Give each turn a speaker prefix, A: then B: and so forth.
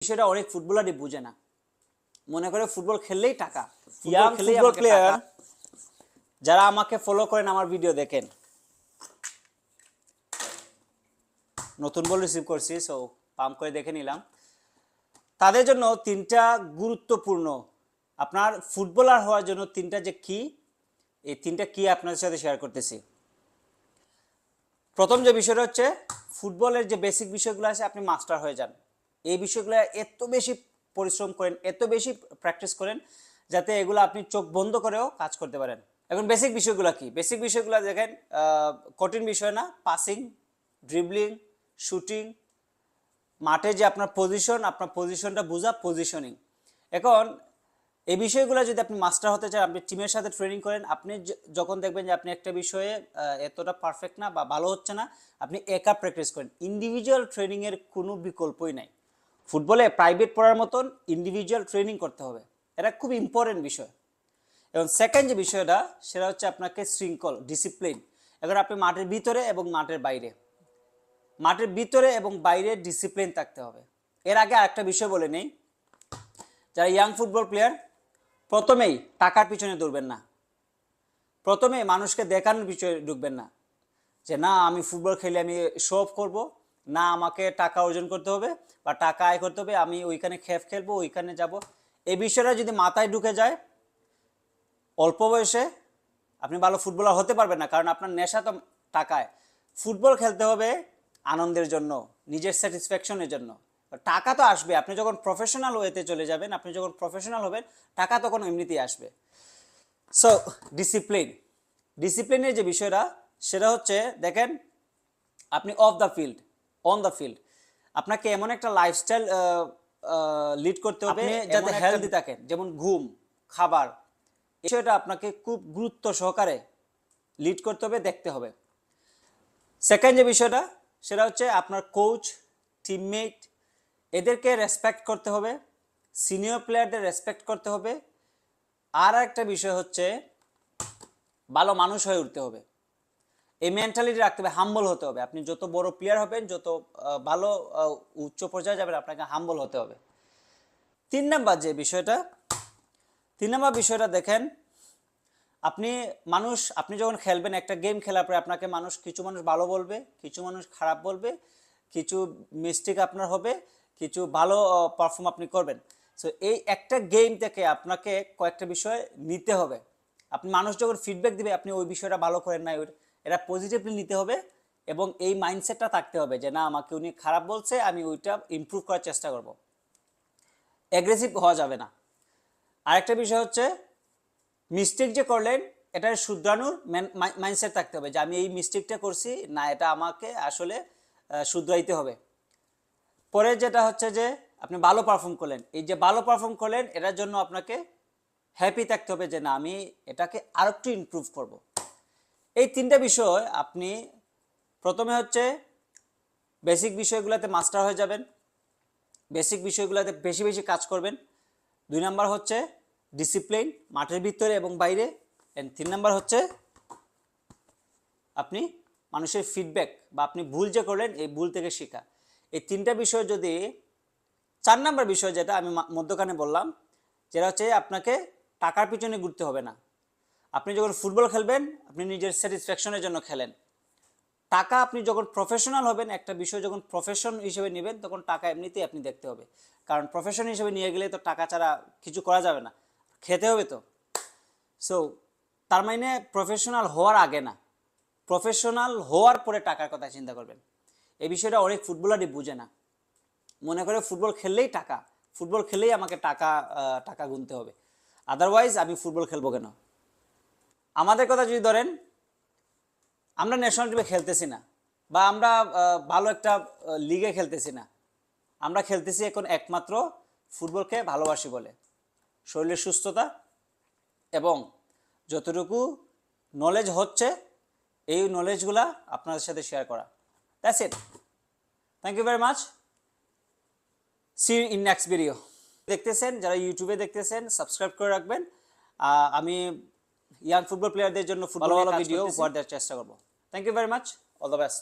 A: সেটা অনেক ফুটবলারই বুঝে না, মনে করে ফুটবল খেললেই টাকা।
B: ইয়াং ফুটবল প্লেয়ার
A: যারা আমাকে ফলো করেন, আমার ভিডিও দেখেন, নতুন বল রিসিভ করছি, সো পাম্প করে দেখে নিলাম, তাদের জন্য তিনটা গুরুত্বপূর্ণ, আপনার ফুটবলার হওয়ার জন্য তিনটা যে কি, এই তিনটা কি আপনাদের সাথে শেয়ার করতেছি। প্রথম যে বিষয়টা হচ্ছে, ফুটবলের যে বেসিক বিষয়গুলো আছে আপনি মাস্টার হয়ে যান। এই বিষয়গুলো এত বেশি পরিশ্রম করেন, এত বেশি প্র্যাকটিস করেন, যাতে এগুলো আপনি চোখ বন্ধ করেও কাজ করতে পারেন। এখন বেসিক বিষয়গুলো কি? বেসিক বিষয়গুলো দেখেন, কঠিন বিষয় না। পাসিং, ড্রিবলিং, শুটিং, মাঠে যে আপনার পজিশনটা বোঝা, পজিশনিং। এখন এই বিষয়গুলো যদি আপনি মাস্টার হতে চান, আপনি টিমের সাথে ট্রেনিং করেন, আপনি যখন দেখবেন যে আপনি একটা বিষয়ে এতটা পারফেক্ট না বা ভালো হচ্ছে না, আপনি একা প্র্যাকটিস করেন। ইন্ডিভিজুয়াল ট্রেনিংয়ের কোনো বিকল্পই নাই। ফুটবলে প্রাইভেট পড়ার মতন ইন্ডিভিজুয়াল ট্রেনিং করতে হবে, এটা খুব ইম্পর্টেন্ট বিষয়। এবং সেকেন্ড যে বিষয়টা, সেটা হচ্ছে আপনাকে শৃঙ্খল, ডিসিপ্লিন। এখন আপনি মাঠের ভিতরে এবং মাঠের বাইরে ডিসিপ্লিন থাকতে হবে। এর আগে আরেকটা বিষয় বলে নেই, যারা ইয়াং ফুটবল প্লেয়ার, প্রথমেই টাকার পিছনে দৌড়বেন না, প্রথমে মানুষকে দেখানোর পিছনে ঢুকবেন না, যে না আমি ফুটবল খেলে আমি শো অফ করবো, না আমাকে টাকা অর্জন করতে হবে বা টাকা আয় করতে হবে, আমি ওইখানে খেলবো, ওইখানে যাব। এই বিষয়টা যদি মাথায় ঢুকে যায়, অল্প বয়সে আপনি ভালো ফুটবলার হতে পারবেন না, কারণ আপনার নেশা তো টাকায়। ফুটবল খেলতে হবে আনন্দের জন্য, নিজের স্যাটিসফ্যাকশনের জন্য। টাকা তো আসবে, আপনি যখন প্রফেশনাল ওয়েতে চলে যাবেন, আপনি যখন প্রফেশনাল হবেন, টাকা তখন এমনিতেই আসবে। সো ডিসিপ্লিনের যে বিষয়টা, সেটা হচ্ছে দেখেন, আপনি অন দ্য ফিল্ড আপনাকে এমন একটা লাইফস্টাইল লিড করতে হবে যাতে হেলদি থাকেন, যেমন ঘুম, খাবার, এই বিষয়টা আপনাকে খুব গুরুত্ব সহকারে লিড করতে হবে, দেখতে হবে। সেকেন্ড যে বিষয়টা, সেটা হচ্ছে আপনার কোচ, টিমমেট, এদেরকে রেসপেক্ট করতে হবে, সিনিয়র প্লেয়ারদের রেসপেক্ট করতে হবে। আর একটা বিষয় হচ্ছে, ভালো মানুষ হয়ে উঠতে হবে, এই মেন্টালিটি রাখতে হবে, হাম্বল হতে হবে। আপনি যত বড় প্লেয়ার হবেন, যত ভালো উচ্চ পর্যায়ে যাবেন, আপনাকে হাম্বল হতে হবে। তিন নাম্বার বিষয়টা দেখেন, আপনি যখন খেলবেন, একটা গেম খেলার পরে আপনাকে কিছু মানুষ ভালো বলবে, কিছু মানুষ খারাপ বলবে, কিছু মিস্টেক আপনার হবে, কিছু ভালো পারফর্ম আপনি করবেন। সো এই একটা গেম থেকে আপনাকে কয়েকটা বিষয় নিতে হবে। আপনি মানুষ যখন ফিডব্যাক দিবে, আপনি ওই বিষয়টা ভালো করেন না, এটা পজিটিভলি নিতে হবে, এবং এই মাইন্ডসেটটা থাকতে হবে যে না, আমাকে উনি খারাপ বলছে, আমি ওইটা ইমপ্রুভ করার চেষ্টা করব। অ্যাগ্রেসিভ হওয়া যাবে না। আরেকটা বিষয় হচ্ছে, মিস্টেক যে করলেন, এটা শুধরানোর মাইন্ডসেট থাকতে হবে, যে আমি এই মিস্টেকটা করছি না, এটা আমাকে আসলে শুধরাইতে হবে। পরে যেটা হচ্ছে যে আপনি ভালো পারফর্ম করলেন, এই যে ভালো পারফর্ম করলেন, এটার জন্য আপনাকে হ্যাপি থাকতে হবে যে না, আমি এটাকে আরেকটু ইমপ্রুভ করব। এই তিনটা বিষয় আপনি প্রথমে হচ্ছে বেসিক বিষয়গুলোতে মাস্টার হয়ে যাবেন, বেসিক বিষয়গুলোতে বেশি বেশি কাজ করবেন। 2 নাম্বার হচ্ছে ডিসিপ্লিন, মাঠের ভিতরে এবং বাইরে। এন্ড 3 নাম্বার হচ্ছে আপনি মানুষের ফিডব্যাক, বা আপনি ভুল যে করলেন, এই ভুল থেকে শেখা। এই তিনটা বিষয় যদি, 4 নাম্বার বিষয় যেটা আমি মধ্যখানে বললাম, যেটা হচ্ছে আপনাকে টাকার পিছনে ঘুরতে হবে না। আপনি যখন ফুটবল খেলবেন, আপনি নিজের স্যাটিসফ্যাকশনের জন্য খেলেন। টাকা আপনি যখন প্রফেশনাল হবেন, একটা বিষয় যখন প্রফেশন হিসেবে নেবেন, তখন টাকা এমনিতেই আপনি দেখতে হবে, কারণ প্রফেশন হিসেবে নিয়ে গেলে তো টাকা ছাড়া কিছু করা যাবে না, খেতে হবে তো। সো তার মানে প্রফেশনাল হওয়ার আগে না, প্রফেশনাল হওয়ার পরে টাকার কথা চিন্তা করবেন। এই বিষয়টা অনেক ফুটবলারই বুঝে না, মনে করে ফুটবল খেললেই আমাকে টাকা গুনতে হবে, আদারওয়াইজ আমি ফুটবল খেলবো কেন। আমাদের কথা যদি ধরেন, আমরা ন্যাশনাল টিমে খেলতেছি না, বা আমরা ভালো একটা লিগে খেলতেছি না, আমরা খেলতেছি এখন একমাত্র ফুটবলকে ভালোবাসি বলে, শরীরের সুস্থতা এবং যতটুকু নলেজ হচ্ছে, এই নলেজগুলা আপনাদের সাথে শেয়ার করা। That's it. Thank you very much. See you in next video. দেখতেছেন, যারা ইউটিউবে দেখতেছেন, সাবস্ক্রাইব করে রাখবেন। আমি ইয়াং ফুটবল প্লেয়ারদের জন্য ভালো ভিডিও উপহার দেওয়ার চেষ্টা করব। Thank you very much. All the best.